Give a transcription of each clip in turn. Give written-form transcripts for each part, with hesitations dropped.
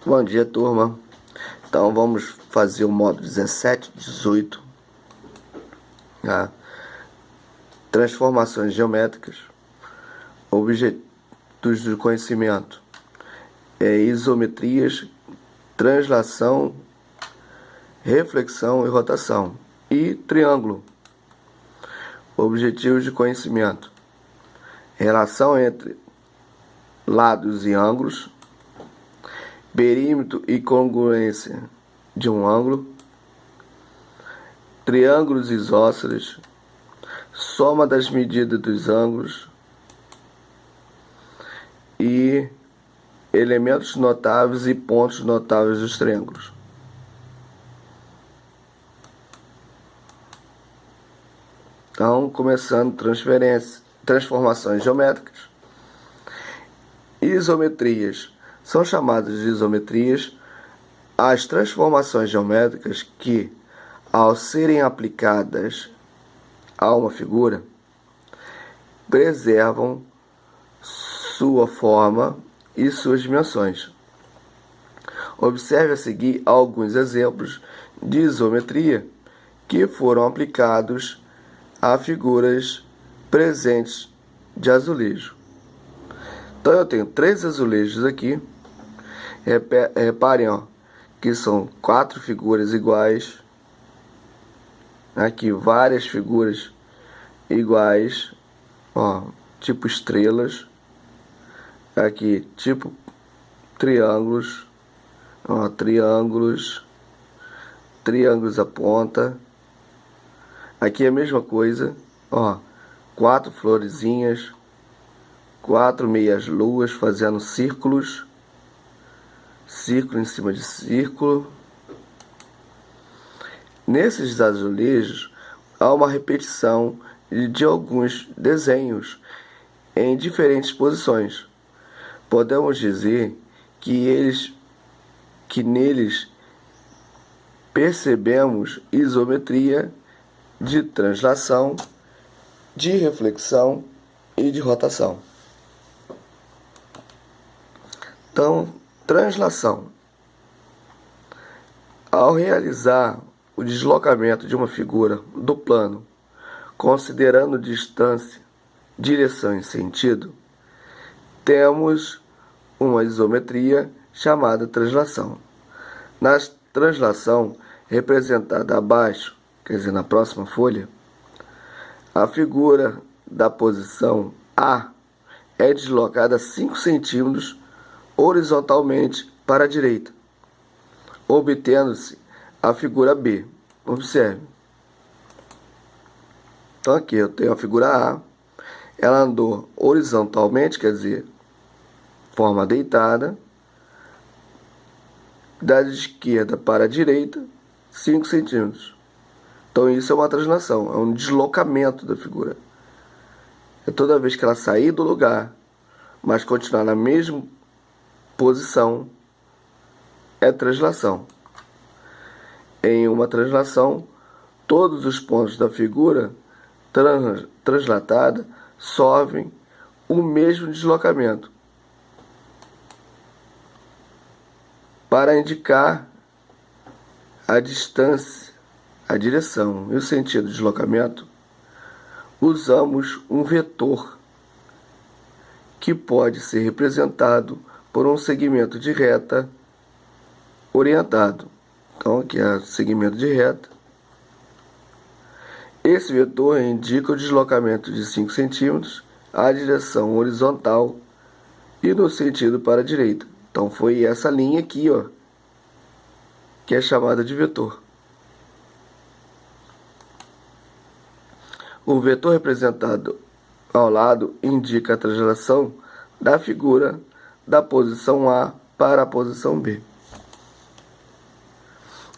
Bom dia, turma. Então vamos fazer o módulo 17, 18, tá? Transformações geométricas, objetos do conhecimento, isometrias, translação, reflexão e rotação, e triângulo. Objetivos de conhecimento: relação entre lados e ângulos, perímetro e congruência de um ângulo, triângulos isósceles, soma das medidas dos ângulos e elementos notáveis e pontos notáveis dos triângulos. Então, começando transformações geométricas. Isometrias. São chamadas de isometrias as transformações geométricas que, ao serem aplicadas a uma figura, preservam sua forma e suas dimensões. Observe a seguir alguns exemplos de isometria que foram aplicados a figuras presentes de azulejo. Então eu tenho 3 azulejos aqui. Reparem, que são 4 figuras iguais. Aqui várias figuras iguais, tipo estrelas. Aqui tipo triângulos, triângulos à ponta. Aqui é a mesma coisa, 4 florezinhas, 4 meias luas fazendo círculos, círculo em cima de círculo. Nesses azulejos há uma repetição de alguns desenhos em diferentes posições. Podemos dizer que neles percebemos isometria de translação, de reflexão e de rotação. Então, translação. Ao realizar o deslocamento de uma figura do plano, considerando distância, direção e sentido, temos uma isometria chamada translação. Na translação, representada abaixo, quer dizer, na próxima folha, a figura da posição A é deslocada 5 centímetros horizontalmente para a direita, obtendo-se a figura B. Observe. Então aqui eu tenho a figura A, ela andou horizontalmente, quer dizer, forma deitada, da esquerda para a direita, 5 centímetros. Então isso é uma translação, é um deslocamento da figura. É toda vez que ela sair do lugar, mas continuar na mesma posição, é translação. Em uma translação, todos os pontos da figura translatada sofrem o mesmo deslocamento. Para indicar a distância, a direção e o sentido do deslocamento, usamos um vetor que pode ser representado por um segmento de reta orientado. Então aqui é o segmento de reta. Esse vetor indica o deslocamento de 5 centímetros, a direção horizontal e no sentido para a direita. Então foi essa linha aqui, que é chamada de vetor. O vetor representado ao lado indica a translação da figura da posição A para a posição B.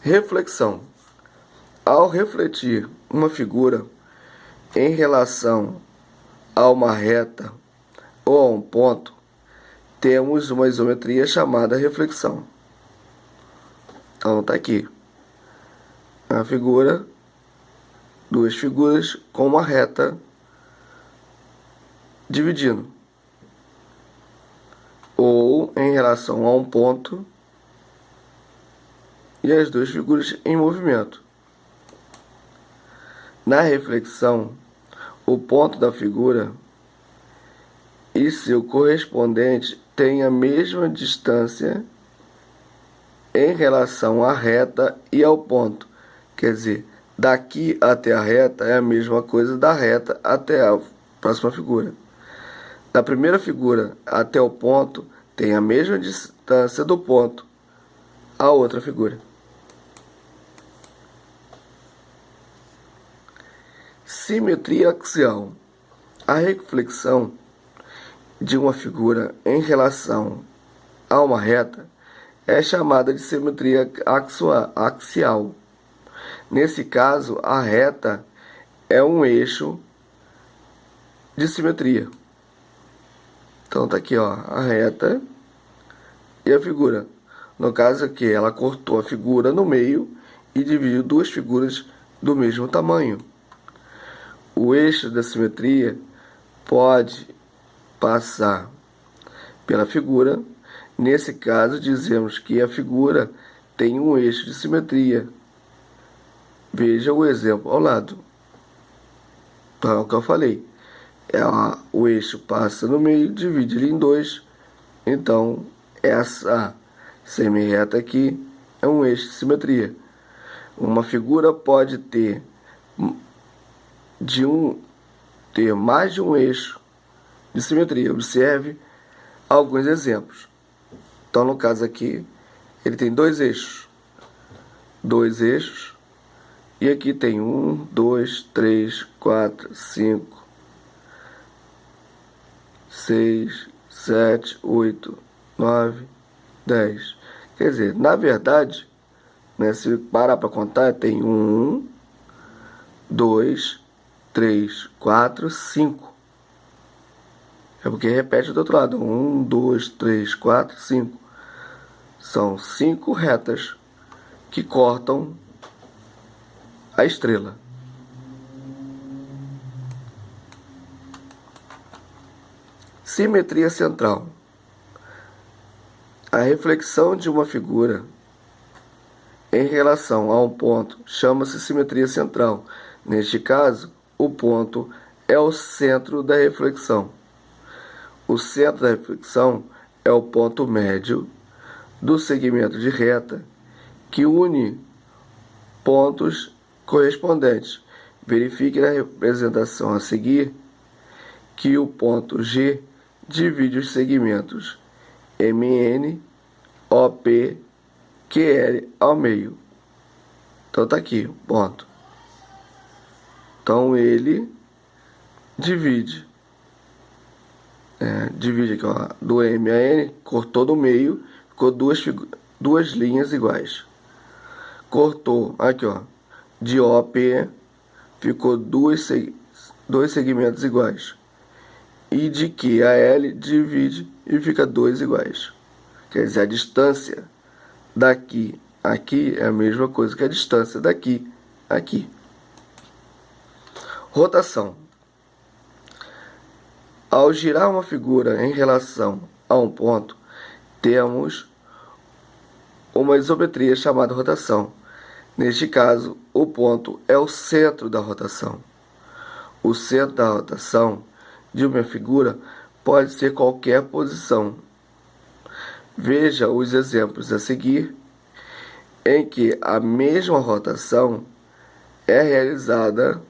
Reflexão. Ao refletir uma figura em relação a uma reta ou a um ponto, temos uma isometria chamada reflexão. Então está aqui a figura, 2 figuras com uma reta dividindo, ou em relação a um ponto e as duas figuras em movimento. Na reflexão, o ponto da figura e seu correspondente têm a mesma distância em relação à reta e ao ponto. Quer dizer, daqui até a reta é a mesma coisa da reta até a próxima figura. Da primeira figura até o ponto tem a mesma distância do ponto à outra figura. Simetria axial. A reflexão de uma figura em relação a uma reta é chamada de simetria axial. Nesse caso, a reta é um eixo de simetria. Então tá aqui, ó, a reta e a figura. No caso aqui, ela cortou a figura no meio e dividiu duas figuras do mesmo tamanho. O eixo da simetria pode passar pela figura. Nesse caso, dizemos que a figura tem um eixo de simetria. Veja o exemplo ao lado. Então, é o que eu falei. O eixo passa no meio, divide ele em dois. Então, essa semi-reta aqui é um eixo de simetria. Uma figura pode ter mais de um eixo de simetria. Observe alguns exemplos. Então, no caso aqui, ele tem dois eixos. E aqui tem 1, 2, 3, 4, 5, 6, 7, 8, 9, 10. Quer dizer, na verdade, né, se parar para contar, tem 1, 2, 3, 4, 5. É porque repete do outro lado. 1, 2, 3, 4, 5. São 5 retas que cortam a estrela. Simetria central. A reflexão de uma figura em relação a um ponto chama-se simetria central. Neste caso, o ponto é o centro da reflexão. O centro da reflexão é o ponto médio do segmento de reta que une pontos correspondentes. Verifique na representação a seguir que o ponto G divide os segmentos MN, OP, QL ao meio. Então tá aqui o ponto. Então ele divide aqui, ó, do M a N, cortou do meio, ficou duas linhas iguais. Cortou aqui, ó, de OP, ficou dois segmentos iguais. E de Q a L divide e fica dois iguais. Quer dizer, a distância daqui a aqui é a mesma coisa que a distância daqui a aqui. Rotação. Ao girar uma figura em relação a um ponto, temos uma isometria chamada rotação. Neste caso, o ponto é o centro da rotação. O centro da rotação de uma figura pode ser qualquer posição. Veja os exemplos a seguir, em que a mesma rotação é realizada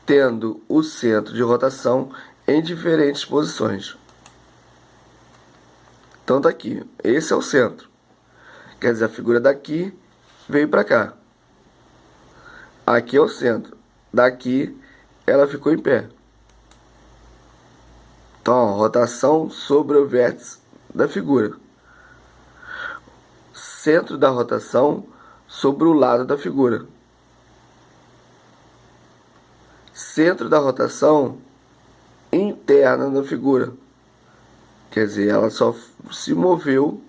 tendo o centro de rotação em diferentes posições. Então tá aqui, esse é o centro. Quer dizer, a figura daqui veio para cá. Aqui é o centro. Daqui ela ficou em pé. Então, ó, rotação sobre o vértice da figura. Centro da rotação sobre o lado da figura. Centro da rotação interna da figura. Quer dizer, ela só se moveu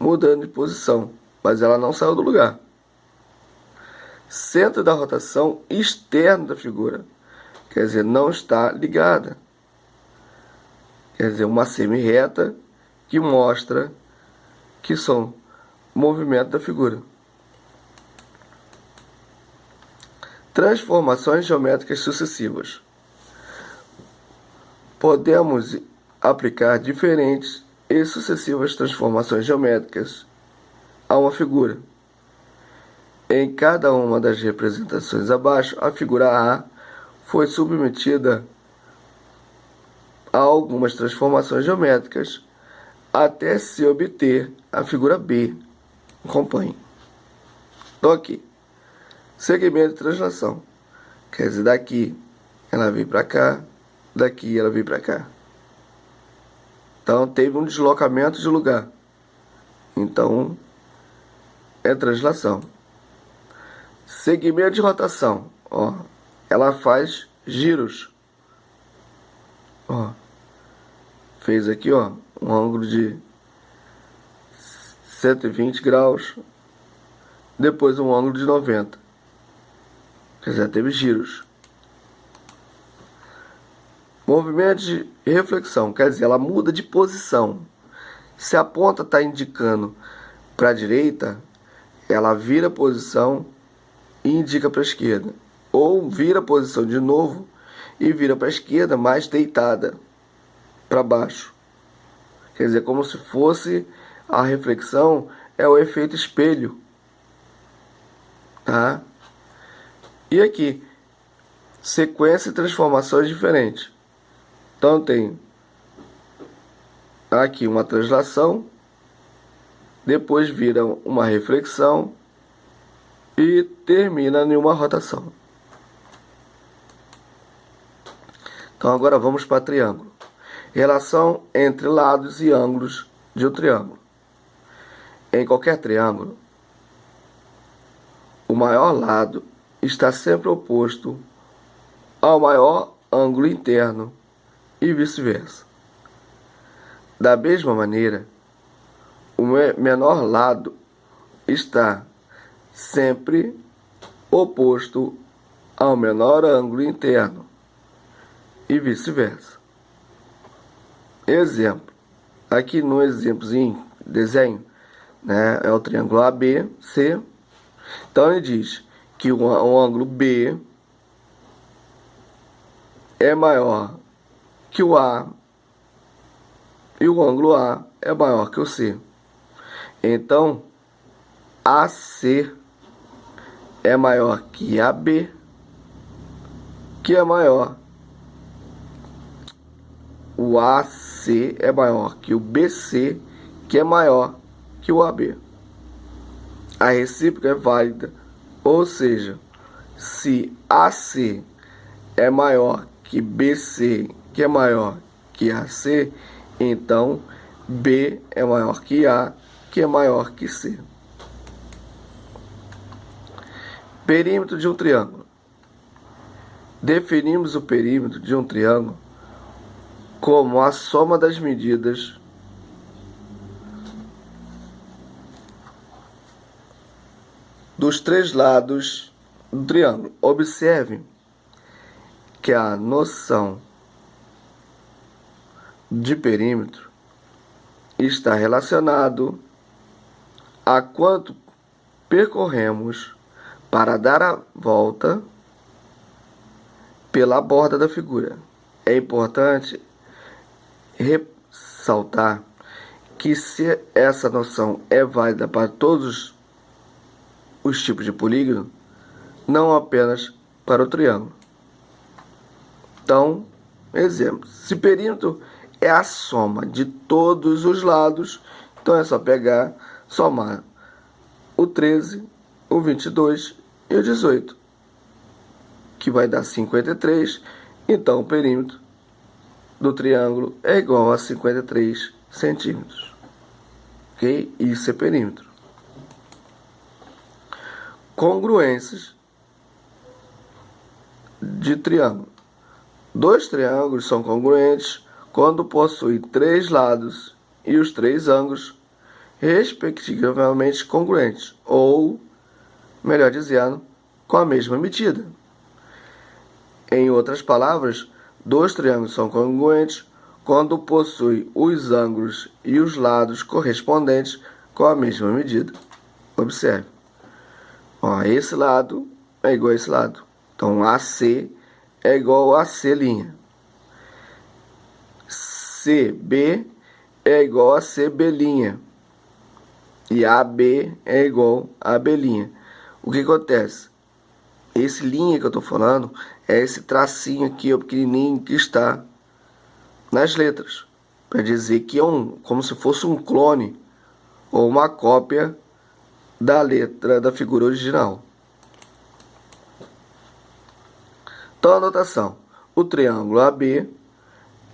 mudando de posição, mas ela não saiu do lugar. Centro da rotação externa da figura. Quer dizer, não está ligada. Quer dizer, uma semi-reta que mostra que são movimento da figura. Transformações geométricas sucessivas. Podemos aplicar diferentes e sucessivas transformações geométricas a uma figura. Em cada uma das representações abaixo, a figura A foi submetida a algumas transformações geométricas até se obter a figura B. Acompanhe. Então aqui, segmento de translação. Quer dizer, daqui ela veio para cá, daqui ela veio para cá. Então teve um deslocamento de lugar. Então é translação. Segmento de rotação. Ó, ela faz giros. Ó, fez aqui, ó, um ângulo de 120 graus. Depois um ângulo de 90. Quer dizer, teve giros. Movimento de reflexão, quer dizer, ela muda de posição. Se a ponta está indicando para a direita, ela vira a posição e indica para a esquerda. Ou vira a posição de novo e vira para a esquerda, mais deitada para baixo. Quer dizer, como se fosse a reflexão, é o efeito espelho. Tá? E aqui, sequência e transformações diferentes. Então tem aqui uma translação, depois vira uma reflexão e termina em uma rotação. Então agora vamos para triângulo. Relação entre lados e ângulos de um triângulo. Em qualquer triângulo, o maior lado está sempre oposto ao maior ângulo interno e vice-versa. Da mesma maneira, o menor lado está sempre oposto ao menor ângulo interno e vice-versa. Exemplo. Aqui no exemplozinho, desenho, né, é o triângulo ABC. Então ele diz que o ângulo B é maior que o A e o ângulo A é maior que o C. Então, AC é maior que AB, que é maior. O AC é maior que o BC, que é maior que o AB. A recíproca é válida, ou seja, se AC é maior que BC, que é maior que AC, então B é maior que A, que é maior que C. Perímetro de um triângulo. Definimos o perímetro de um triângulo como a soma das medidas dos três lados do triângulo. Observe que a noção de perímetro está relacionado a quanto percorremos para dar a volta pela borda da figura. É importante ressaltar que se essa noção é válida para todos os tipos de polígono, não apenas para o triângulo. Então, exemplo, se perímetro é a soma de todos os lados, então é só pegar, somar o 13, o 22 e o 18, que vai dar 53. Então o perímetro do triângulo é igual a 53 centímetros. Ok? Isso é perímetro. Congruências de triângulo. Dois triângulos são congruentes quando possuem três lados e os três ângulos respectivamente congruentes, ou, melhor dizendo, com a mesma medida. Em outras palavras, dois triângulos são congruentes quando possuem os ângulos e os lados correspondentes com a mesma medida. Observe. Ó, esse lado é igual a esse lado. Então, AC é igual a AC'. CB é igual a CB'. E AB é igual a AB'. O que acontece? Esse linha que eu estou falando é esse tracinho aqui, o pequenininho, que está nas letras. Para dizer que é como se fosse um clone ou uma cópia da letra da figura original. Então, a notação. O triângulo AB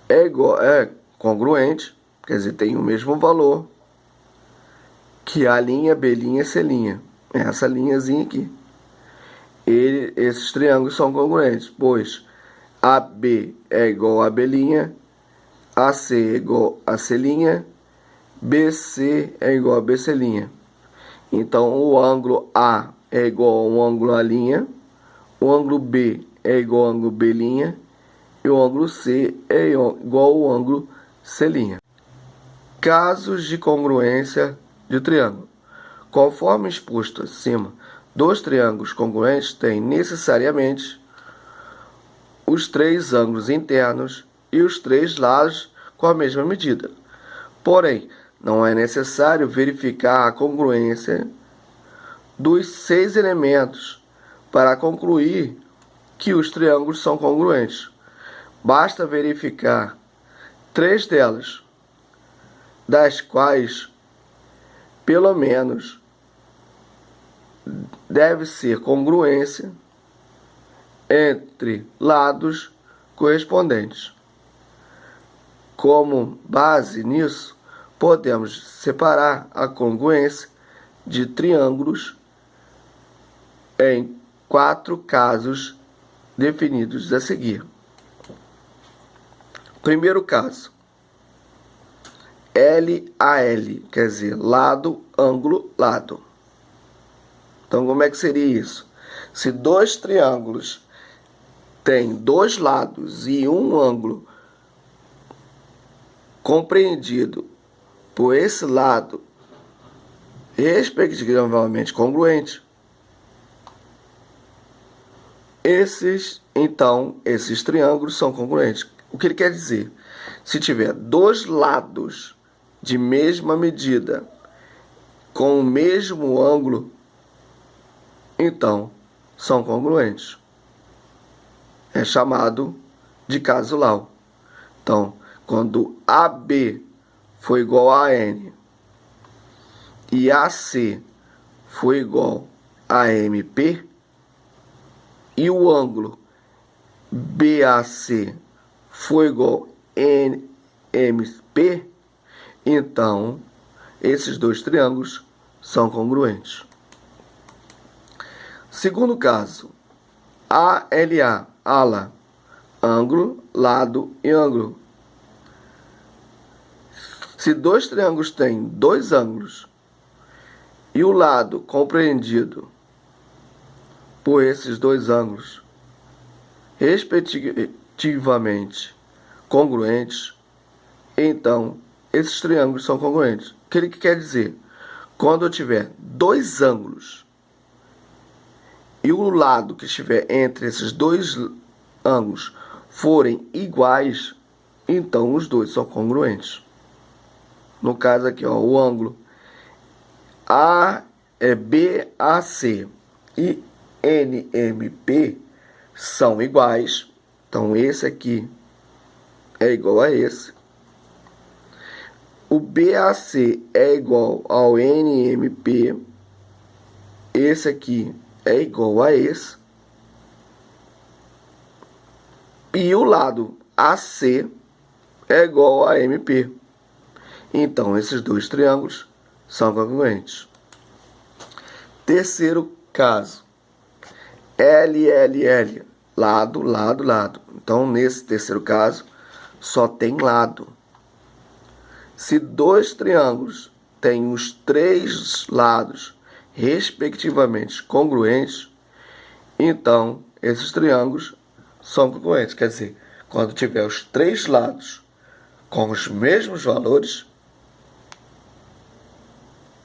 é congruente, quer dizer, tem o mesmo valor que a linha B', C'. Essa linhazinha aqui. Esses triângulos são congruentes, pois AB é igual a AB', AC é igual a C', BC é igual a BC'. Então, o ângulo A é igual ao ângulo A', o ângulo B é igual ao ângulo B', e o ângulo C é igual ao ângulo C'. Casos de congruência de triângulo. Conforme exposto acima, dois triângulos congruentes têm necessariamente os três ângulos internos e os três lados com a mesma medida. Porém, não é necessário verificar a congruência dos 6 elementos para concluir que os triângulos são congruentes. Basta verificar 3 delas, das quais, pelo menos, deve ser congruência entre lados correspondentes. Como base nisso, podemos separar a congruência de triângulos em 4 casos definidos a seguir. Primeiro caso, LAL, quer dizer, lado, ângulo, lado. Então, como é que seria isso? Se dois triângulos têm 2 lados e um ângulo compreendido por esse lado, respectivamente congruente, esses triângulos são congruentes. O que ele quer dizer? Se tiver 2 lados de mesma medida com o mesmo ângulo, então são congruentes. É chamado de casual. Então, quando AB for igual a N e AC for igual a MP e o ângulo BAC for igual a NMP, então esses dois triângulos são congruentes. Segundo caso, ALA, ala, ângulo, lado e ângulo. Se dois triângulos têm 2 ângulos e o lado compreendido por esses 2 ângulos, respectivamente congruentes, então esses triângulos são congruentes. O que ele quer dizer? Quando eu tiver 2 ângulos e o lado que estiver entre esses 2 ângulos forem iguais, então os dois são congruentes. No caso aqui, ó, o ângulo BAC e NMP são iguais. Então, esse aqui é igual a esse. O BAC é igual ao NMP. Esse aqui é igual a esse. E o lado AC é igual a MP. Então, esses dois triângulos são congruentes. Terceiro caso, LLL, lado, lado, lado. Então, nesse terceiro caso, só tem lado. Se dois triângulos têm os 3 lados, respectivamente, congruentes, então, esses triângulos são congruentes. Quer dizer, quando tiver os 3 lados com os mesmos valores,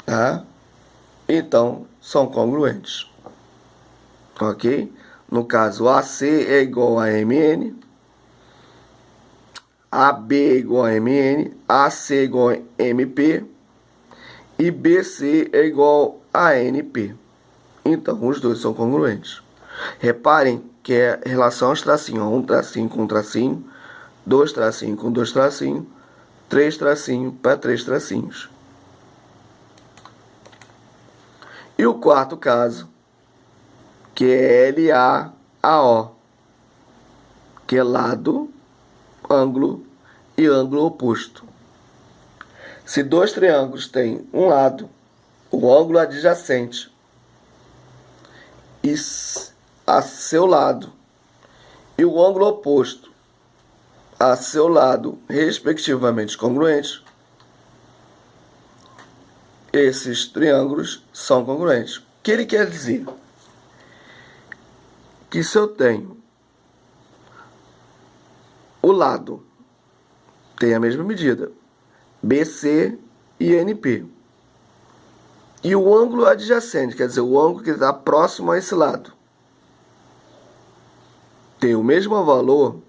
tá? Então, são congruentes. Ok? No caso, AC é igual a MN, AB é igual a MN, AC é igual a MP e BC é igual a NP. Então, os dois são congruentes. Reparem que é relação aos tracinhos, um tracinho com um tracinho, dois tracinhos com dois tracinhos, três tracinhos para três tracinhos. E o quarto caso, que é LAAO, que é lado, ângulo e ângulo oposto. Se dois triângulos têm um lado, o ângulo adjacente, e a seu lado, e o ângulo oposto a seu lado, respectivamente congruentes, esses triângulos são congruentes. O que ele quer dizer? Que se eu tenho o lado tem a mesma medida, BC e NP, e o ângulo adjacente, quer dizer, o ângulo que está próximo a esse lado, tem o mesmo valor,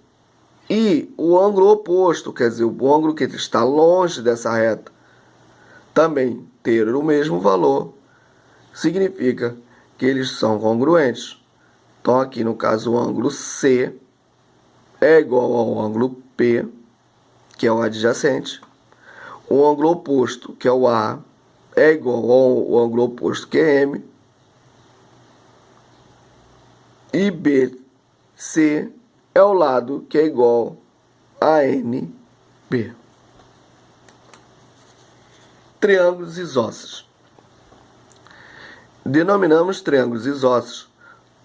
e o ângulo oposto, quer dizer, o ângulo que está longe dessa reta, também ter o mesmo valor, significa que eles são congruentes. Então, aqui no caso, o ângulo C é igual ao ângulo P, que é o adjacente. O ângulo oposto, que é o A, é igual ao ângulo oposto, que é M. E BC é o lado que é igual a NB. Triângulos isósceles. Denominamos triângulos isósceles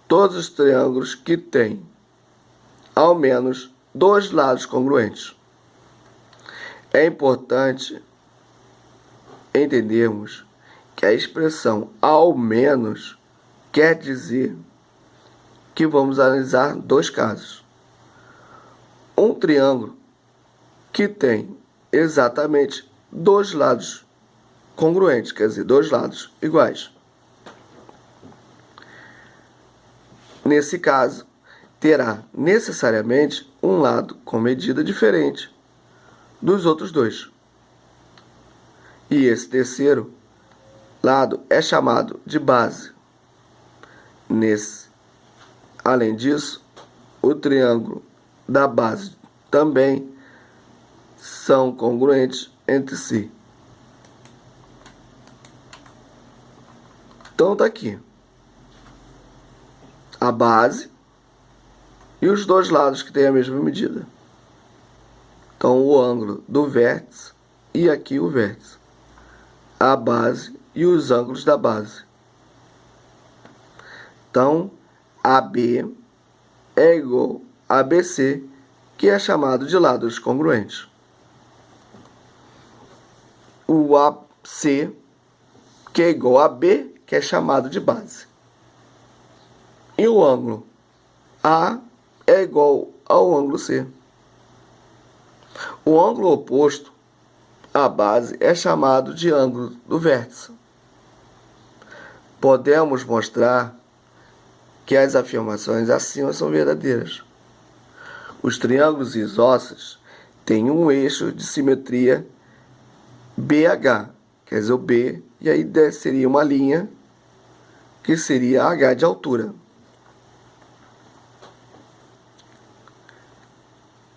todos os triângulos que têm ao menos dois lados congruentes. É importante entendermos que a expressão ao menos quer dizer que vamos analisar dois casos. Um triângulo que tem exatamente dois lados congruentes, quer dizer, dois lados iguais. Nesse caso, terá necessariamente um lado com medida diferente dos outros dois. E esse terceiro lado é chamado de base. Além disso, o triângulo da base também são congruentes entre si. Então está aqui a base e os dois lados que têm a mesma medida. Então o ângulo do vértice e aqui o vértice. A base e os ângulos da base. Então AB é igual a BC, que é chamado de lados congruentes. O AC, que é igual a B, que é chamado de base. E o ângulo A é igual ao ângulo C. O ângulo oposto à base é chamado de ângulo do vértice. Podemos mostrar que as afirmações acima são verdadeiras. Os triângulos isósceles têm um eixo de simetria BH, quer dizer, o B, e aí seria uma linha que seria H de altura,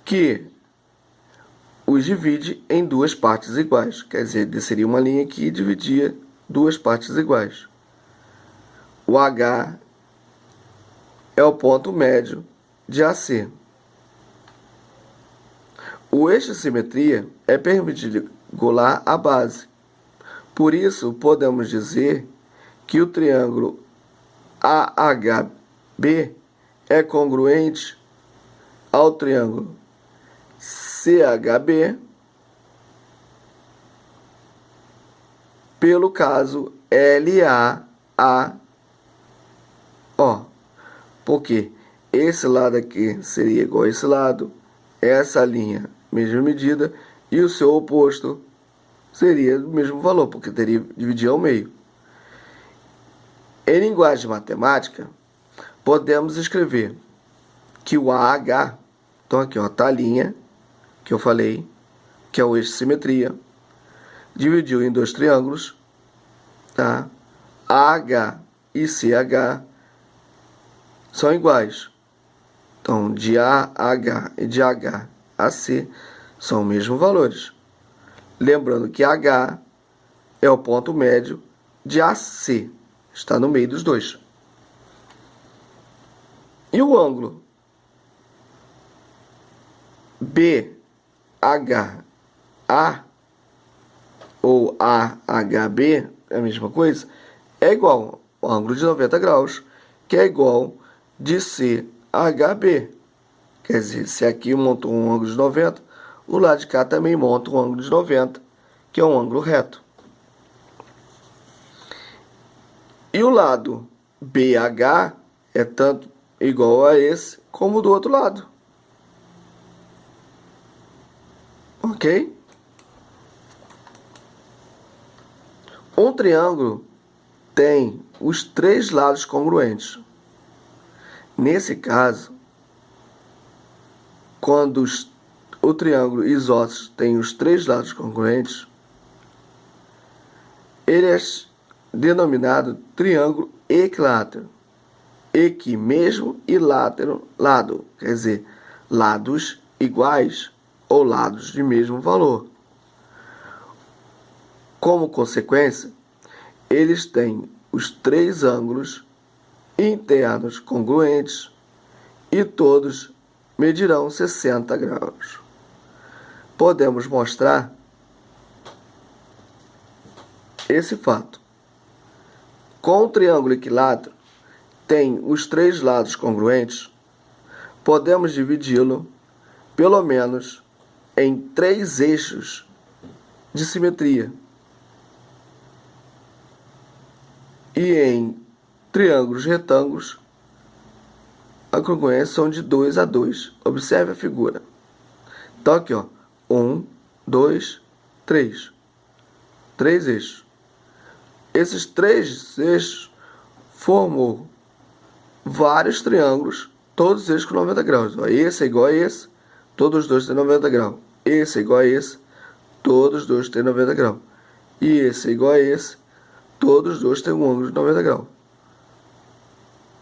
que os divide em duas partes iguais, quer dizer, seria uma linha que dividia duas partes iguais. O H é o ponto médio de AC. O eixo de simetria é perpendicular à base. Por isso, podemos dizer que o triângulo AHB é congruente ao triângulo CHB pelo caso LAAO. Porque esse lado aqui seria igual a esse lado, essa linha, mesma medida, e o seu oposto seria do mesmo valor, porque teria que dividir ao meio. Em linguagem matemática, podemos escrever que o AH, então aqui ó, tá a linha que eu falei, que é o eixo de simetria, dividiu em dois triângulos, tá? AH e CH são iguais. Então, de AH e de H a C são os mesmos valores. Lembrando que H é o ponto médio de AC, está no meio dos dois. E o ângulo BHA ou AHB, é a mesma coisa, é igual ao ângulo de 90 graus, que é igual de CHB. Quer dizer, se aqui montou um ângulo de 90, o lado de cá também monta um ângulo de 90, que é um ângulo reto. E o lado BH é tanto igual a esse, como do outro lado. Ok? Um triângulo tem os três lados congruentes. Nesse caso, quando o triângulo isósceles tem os três lados congruentes, ele é denominado triângulo equilátero. Equi, mesmo, e látero, lado. Quer dizer, lados iguais ou lados de mesmo valor. Como consequência, eles têm os três ângulos internos congruentes e todos medirão 60 graus. Podemos mostrar esse fato. Com o triângulo equilátero tem os três lados congruentes, podemos dividi-lo pelo menos em três eixos de simetria. E em triângulos retângulos, a congruência são de 2 a 2. Observe a figura. Então aqui, ó, 1, 2, 3. Três eixos. Esses três eixos formam vários triângulos, todos eles com 90 graus. Ó, esse é igual a esse, todos os dois têm 90 graus. Esse é igual a esse, todos os dois têm 90 graus. E esse é igual a esse, todos os dois têm um ângulo de 90 graus.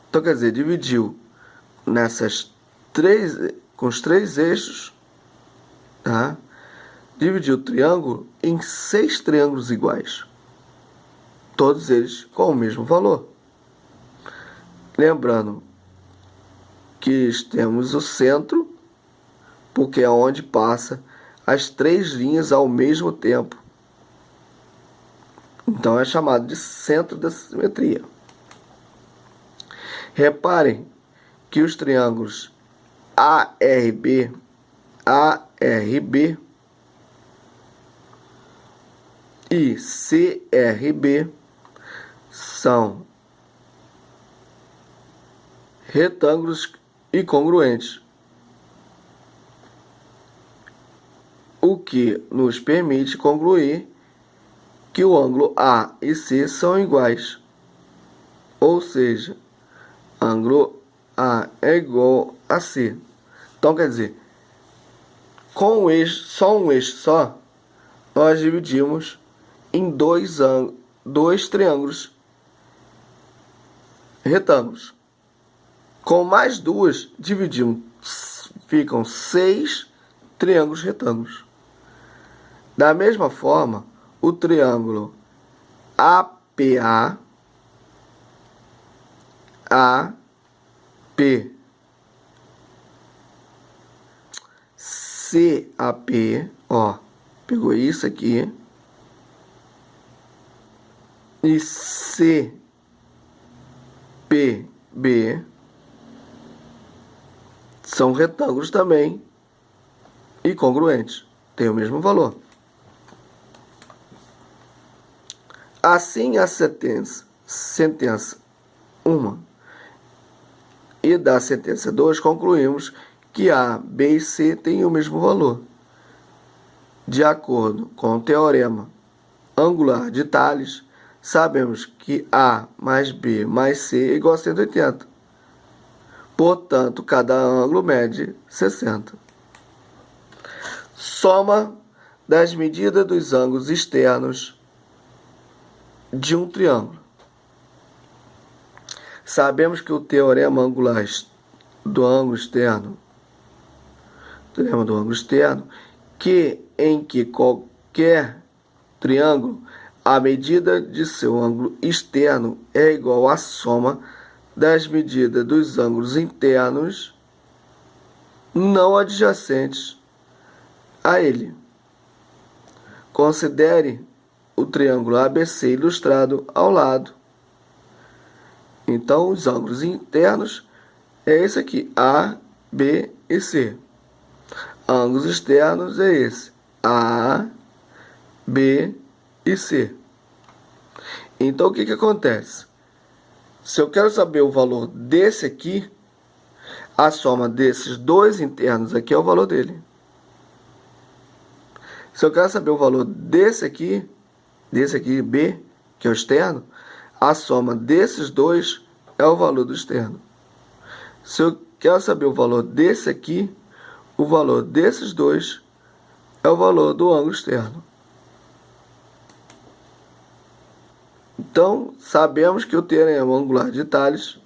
Então, quer dizer, dividiu com os três eixos, tá? Dividiu o triângulo em 6 triângulos iguais. Todos eles com o mesmo valor. Lembrando que temos o centro, porque é onde passa as três linhas ao mesmo tempo. Então é chamado de centro da simetria. Reparem que os triângulos ARB e CRB são retângulos e congruentes, o que nos permite concluir que o ângulo A e C são iguais, ou seja, ângulo A é igual a C. Então, quer dizer, com um eixo só, nós dividimos em dois triângulos retângulos. Com mais duas, dividimos, ficam 6 triângulos retângulos. Da mesma forma, o triângulo APA, AP, CAP, ó, pegou isso aqui, e CPB são retângulos também e congruentes, tem o mesmo valor. Assim, a sentença 1 e da sentença 2 concluímos que A, B e C têm o mesmo valor. De acordo com o teorema angular de Thales, sabemos que A mais B mais C é igual a 180. Portanto, cada ângulo mede 60. Soma das medidas dos ângulos externos de um triângulo. Sabemos que o teorema angular do ângulo externo, em que qualquer triângulo, a medida de seu ângulo externo é igual à soma das medidas dos ângulos internos não adjacentes a ele. Considere o triângulo ABC ilustrado ao lado. Então, os ângulos internos é esse aqui, A, B e C. Ângulos externos é esse, A, B e C. Então, o que acontece? Se eu quero saber o valor desse aqui, a soma desses dois internos aqui é o valor dele. Se eu quero saber o valor desse aqui, B, que é o externo, a soma desses dois é o valor do externo. Se eu quero saber o valor desse aqui, o valor desses dois é o valor do ângulo externo. Então, sabemos que o teorema angular de Thales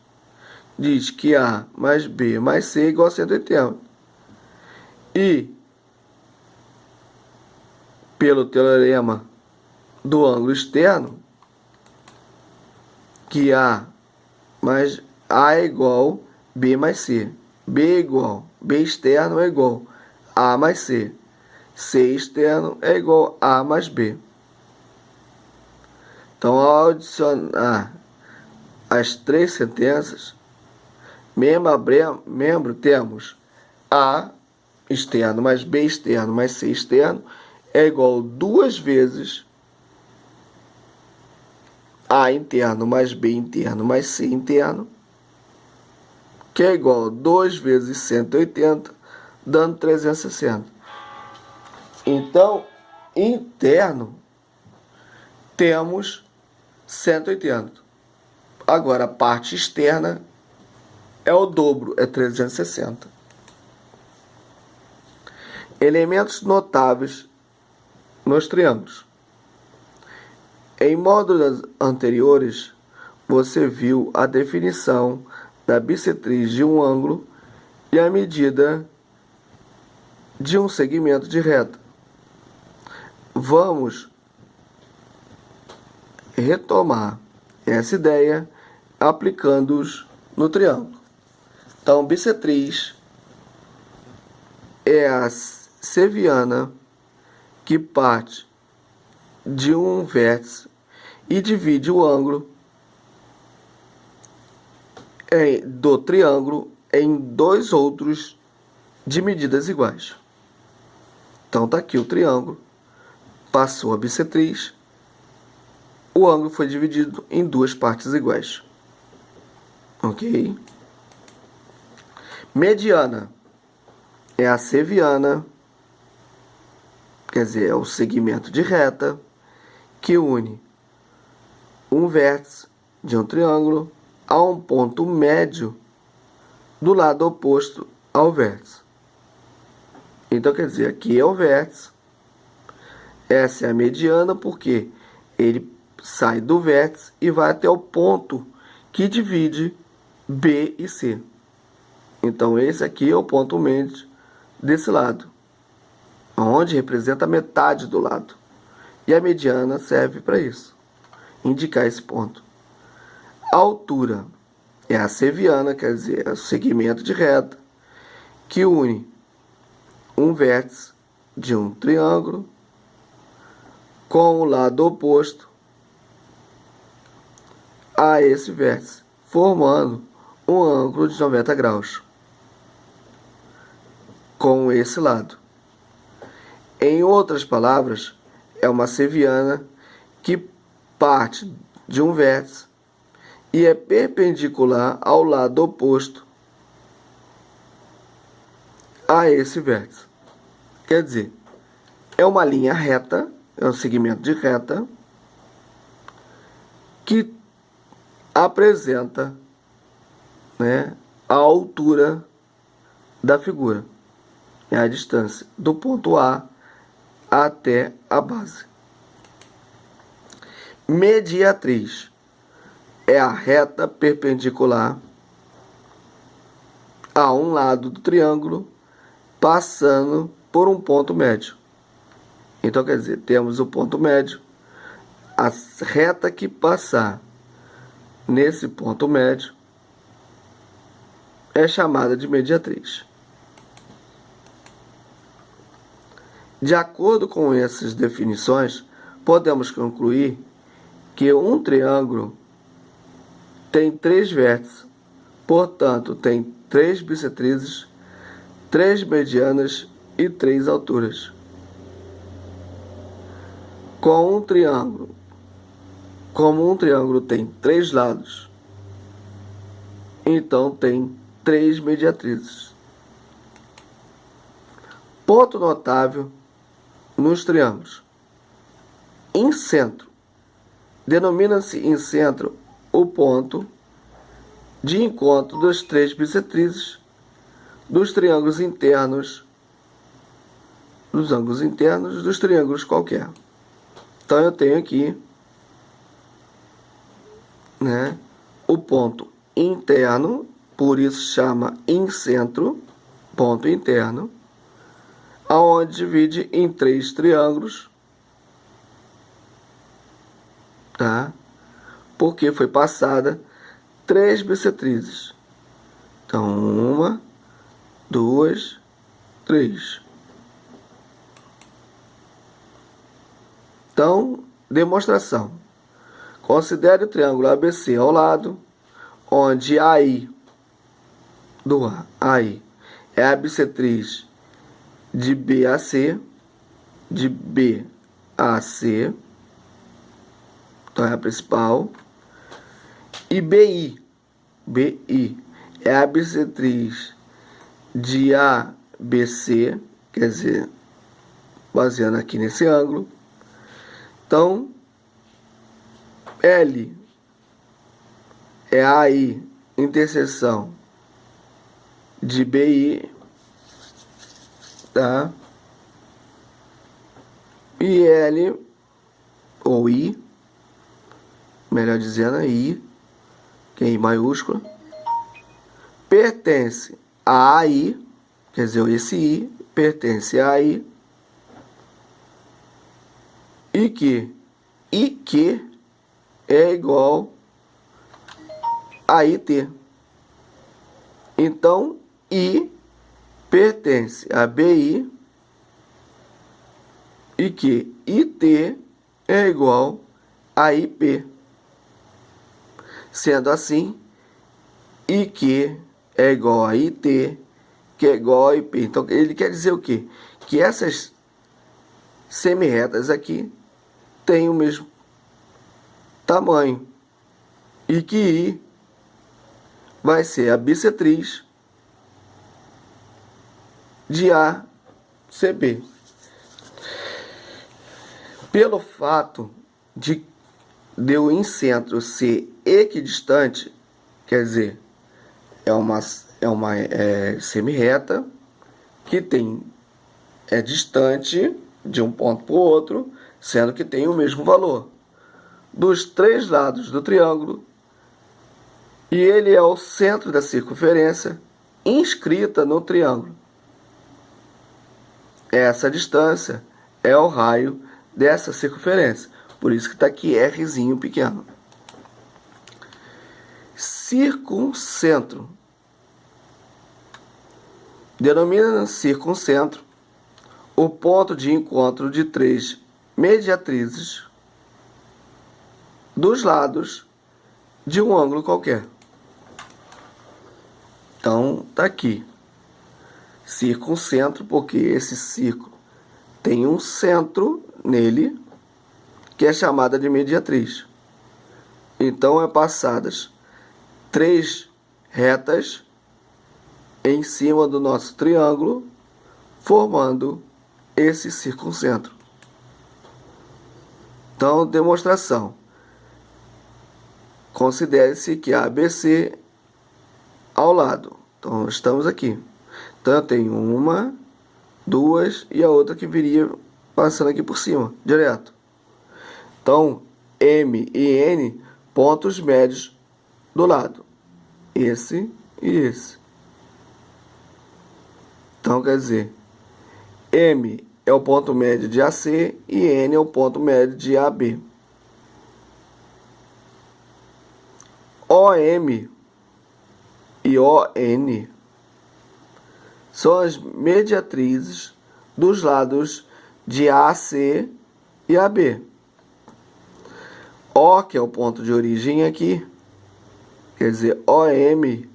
diz que A mais B mais C é igual a 180. E, pelo teorema do ângulo externo, que A é igual B mais C. B externo é igual A mais C. C externo é igual A mais B. Então, ao adicionar as três sentenças, membro temos A externo mais B externo mais C externo é igual a 2 vezes A interno mais B interno mais C interno, que é igual a 2 vezes 180, dando 360. Então, interno, temos 180. Agora, a parte externa é o dobro, é 360. Elementos notáveis nos triângulos. Em módulos anteriores, você viu a definição da bissetriz de um ângulo e a medida de um segmento de reta. Vamos retomar essa ideia aplicando-os no triângulo. Então, bissetriz é a seviana que parte de um vértice e divide o ângulo do triângulo em dois outros de medidas iguais. Então, está aqui o triângulo, passou a bissetriz, o ângulo foi dividido em duas partes iguais. Ok? Mediana é a seviana, quer dizer, é o segmento de reta que une um vértice de um triângulo a um ponto médio do lado oposto ao vértice. Então, quer dizer, aqui é o vértice, essa é a mediana, porque ele sai do vértice e vai até o ponto que divide B e C. Então, esse aqui é o ponto médio desse lado, onde representa a metade do lado. E a mediana serve para isso, indicar esse ponto. A altura é a seviana, quer dizer, é o segmento de reta que une um vértice de um triângulo com o lado oposto a esse vértice, formando um ângulo de 90 graus com esse lado. Em outras palavras, é uma seviana que parte de um vértice e é perpendicular ao lado oposto a esse vértice. Quer dizer, é uma linha reta, é um segmento de reta que apresenta, a altura da figura, é a distância do ponto A até a base. Mediatriz é a reta perpendicular a um lado do triângulo, passando por um ponto médio. Então, quer dizer, temos o ponto médio, a reta que passar nesse ponto médio é chamada de mediatriz. De acordo com essas definições, podemos concluir que um triângulo tem 3 vértices, portanto, tem 3 bissetrizes, 3 medianas e 3 alturas. Como um triângulo tem 3 lados, então tem 3 mediatrizes. Ponto notável nos triângulos. Incentro. Denomina-se incentro o ponto de encontro das 3 bissetrizes dos triângulos internos, dos ângulos internos dos triângulos qualquer. Então eu tenho aqui, né, o ponto interno, por isso chama incentro, ponto interno, aonde divide em 3 triângulos, tá? Porque foi passada 3 bissetrizes. Então, 1, 2, 3. Então, demonstração. Considere o triângulo ABC ao lado, onde AI é a bissetriz de B a C, de B a C, então é a principal, e BI é a bissetriz de ABC, quer dizer, baseando aqui nesse ângulo. Então, L é a AI, interseção de BI, tá? E L, ou I, melhor dizendo, I, que é I maiúscula, pertence a AI, quer dizer, esse I pertence a AI, e que IQ é igual a IT. Então, I pertence a BI e que IT é igual a IP. Sendo assim, IQ é igual a IT, que é igual a IP. Então, ele quer dizer o quê? Que essas semirretas aqui têm o mesmo tamanho e que I vai ser a bissetriz de ACB. Pelo fato de o incentro ser equidistante, quer dizer, é uma semirreta que é distante de um ponto para o outro, sendo que tem o mesmo valor dos 3 lados do triângulo, e ele é o centro da circunferência inscrita no triângulo. Essa distância é o raio dessa circunferência, por isso que está aqui Rzinho pequeno. Circuncentro. Denomina circuncentro o ponto de encontro de 3 mediatrizes dos lados de um ângulo qualquer. Então, tá aqui. Circuncentro, porque esse círculo tem um centro nele, que é chamada de mediatriz. Então, é passadas 3 retas em cima do nosso triângulo, formando esse circuncentro. Então, demonstração. Considere-se que a ABC ao lado Então, estamos aqui. Então, eu tenho uma, duas e a outra que viria passando aqui por cima, direto. Então, M e N, pontos médios do lado. Esse e esse. Então, quer dizer, M é o ponto médio de AC e N é o ponto médio de AB. OM e ON são as mediatrizes dos lados de AC e AB. O, que é o ponto de origem aqui, quer dizer, OM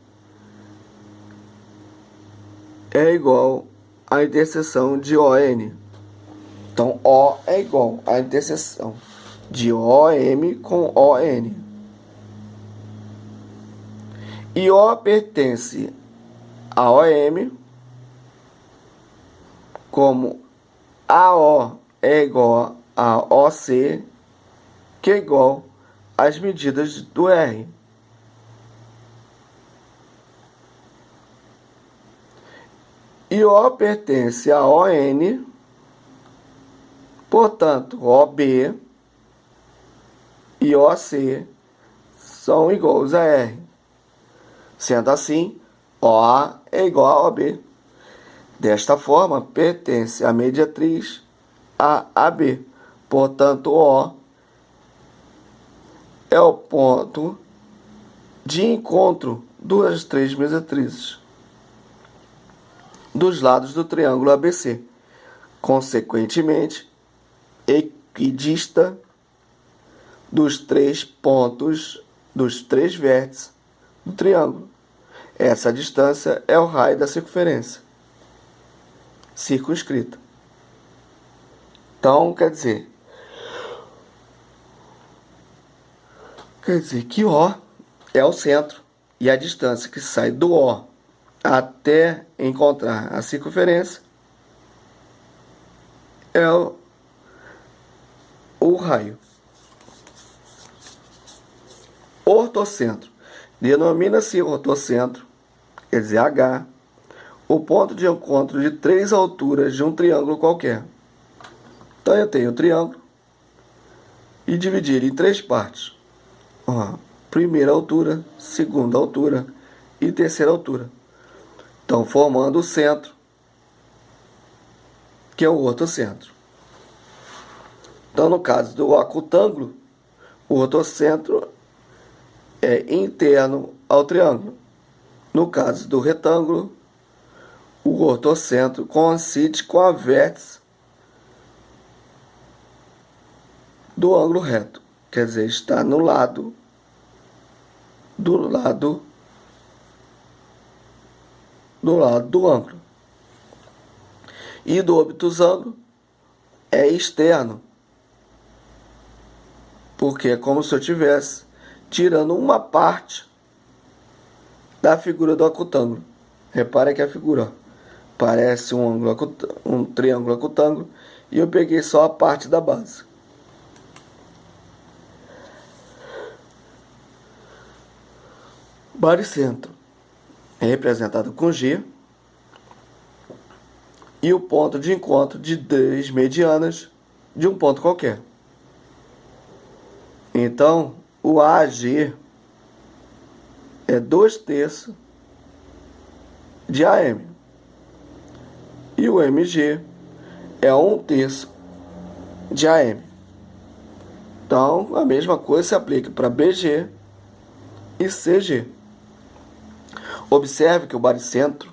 é igual à interseção de ON. Então, O é igual à interseção de OM com ON. E O pertence a OM, como AO é igual a OC, que é igual às medidas do R. E O pertence a ON, portanto, OB e OC são iguais a R. Sendo assim, OA é igual a OB. Desta forma, pertence a mediatriz a AB. Portanto, O é o ponto de encontro das três mediatrizes dos lados do triângulo ABC. Consequentemente, equidista dos três pontos, dos três vértices do triângulo. Essa distância é o raio da circunferência circunscrita. Então, quer dizer que O é o centro e a distância que sai do O até encontrar a circunferência é o raio. Ortocentro. Denomina-se ortocentro, quer dizer H, o ponto de encontro de três alturas de um triângulo qualquer. Então eu tenho o triângulo e dividir ele em três partes. Primeira altura, segunda altura e terceira altura. Então formando o centro, que é o ortocentro. Então no caso do acutângulo, o ortocentro é interno ao triângulo. No caso do retângulo, o ortocentro coincide com a vértice do ângulo reto. Quer dizer, está no lado do ângulo. E do obtusângulo é externo, porque é como se eu estivesse tirando uma parte da figura do acutângulo. Repare que a figura parece um triângulo acutângulo e eu peguei só a parte da base. Baricentro é representado com G e o ponto de encontro de três medianas de um ponto qualquer. Então, o AG é 2/3 de AM. E o MG é 1/3 de AM. Então, a mesma coisa se aplica para BG e CG. Observe que o baricentro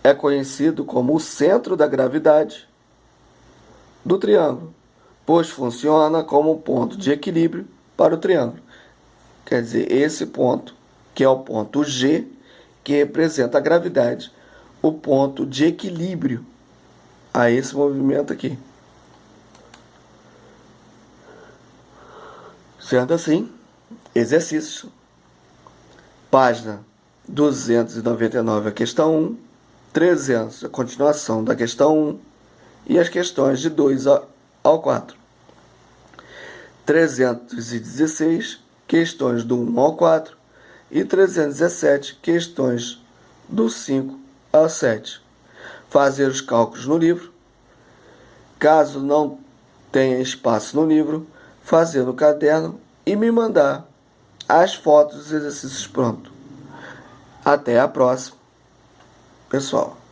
é conhecido como o centro da gravidade do triângulo, pois funciona como um ponto de equilíbrio para o triângulo. Quer dizer, esse ponto, que é o ponto G, que representa a gravidade, o ponto de equilíbrio a esse movimento aqui. Sendo assim, exercícios. Página 299, a questão 1, 300, a continuação da questão 1, e as questões de 2 ao 4. 316, questões do 1 ao 4, e 317, questões do 5 ao 7. Fazer os cálculos no livro. Caso não tenha espaço no livro, fazer no caderno e me mandar as fotos dos exercícios prontos. Até a próxima, pessoal.